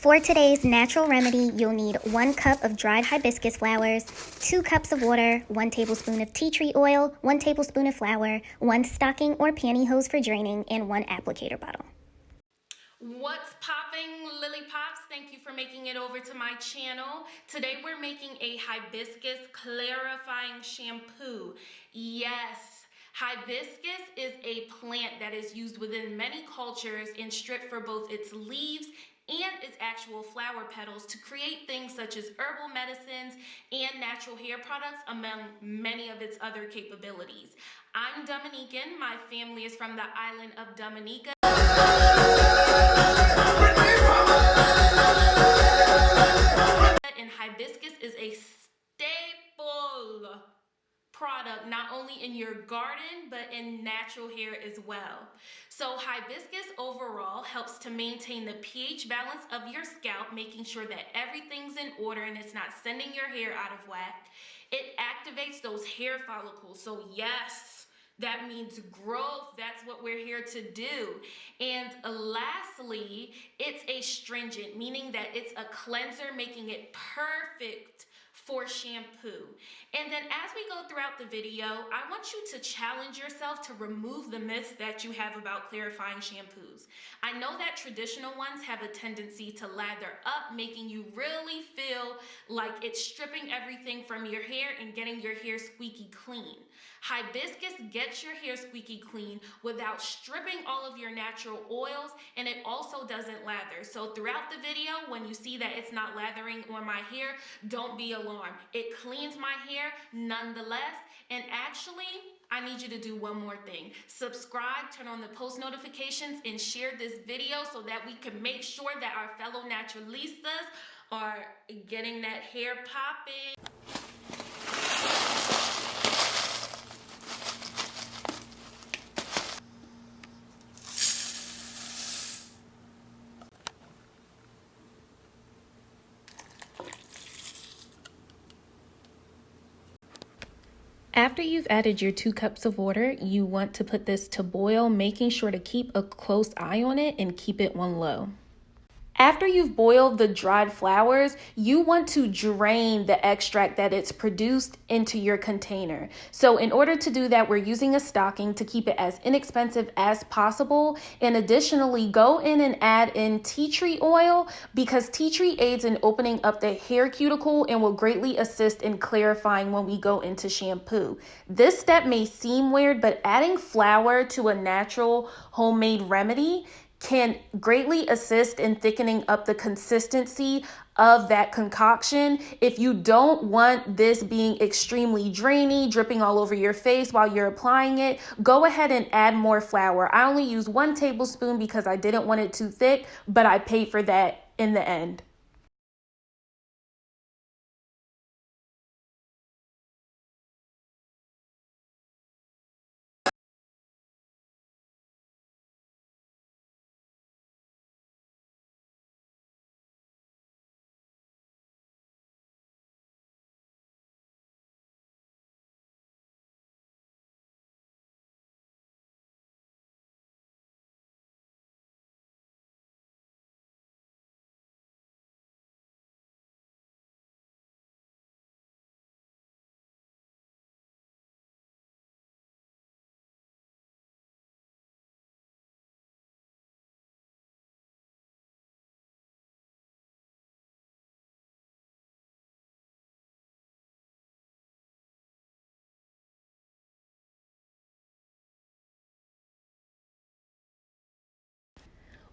For today's natural remedy, you'll need 1 cup of dried hibiscus flowers, 2 cups of water, 1 tablespoon of tea tree oil, 1 tablespoon of flour, 1 stocking or pantyhose for draining, and 1 applicator bottle. What's popping, LillyPops? Thank you for making it over to my channel. Today we're making a hibiscus clarifying shampoo. Yes, hibiscus is a plant that is used within many cultures and stripped for both its leaves and its actual flower petals to create things such as herbal medicines and natural hair products, among many of its other capabilities. I'm Dominican. My family is from the island of Dominica. And hibiscus is a staple product not only in your garden but in natural hair as well. So hibiscus overall helps to maintain the pH balance of your scalp, making sure that everything's in order and it's not sending your hair out of whack. It activates those hair follicles. So yes, that means growth. That's what we're here to do. And lastly, it's astringent, meaning that it's a cleanser, making it perfect for shampoo. And then as we go throughout the video, I want you to challenge yourself to remove the myths that you have about clarifying shampoos. I know that traditional ones have a tendency to lather up, making you really feel like it's stripping everything from your hair and getting your hair squeaky clean. Hibiscus gets your hair squeaky clean without stripping all of your natural oils, and it also doesn't lather. So throughout the video, when you see that it's not lathering on my hair, don't be alarmed. It cleans my hair nonetheless. And actually, I need you to do one more thing. Subscribe, turn on the post notifications, and share this video so that we can make sure that our fellow naturalistas are getting that hair popping. After you've added your 2 cups of water, you want to put this to boil, making sure to keep a close eye on it and keep it on low. After you've boiled the dried flowers, you want to drain the extract that it's produced into your container. So in order to do that, we're using a stocking to keep it as inexpensive as possible. And additionally, go in and add in tea tree oil because tea tree aids in opening up the hair cuticle and will greatly assist in clarifying when we go into shampoo. This step may seem weird, but adding flour to a natural homemade remedy can greatly assist in thickening up the consistency of that concoction. If you don't want this being extremely drainy, dripping all over your face while you're applying it, go ahead and add more flour. I only use 1 tablespoon because I didn't want it too thick, but I paid for that in the end.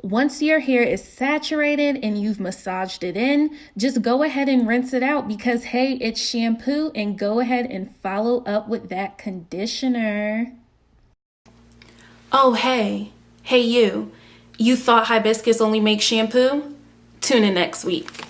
Once your hair is saturated and you've massaged it in, just go ahead and rinse it out because, hey, it's shampoo, and go ahead and follow up with that conditioner. Oh, hey you. You thought hibiscus only makes shampoo? Tune in next week.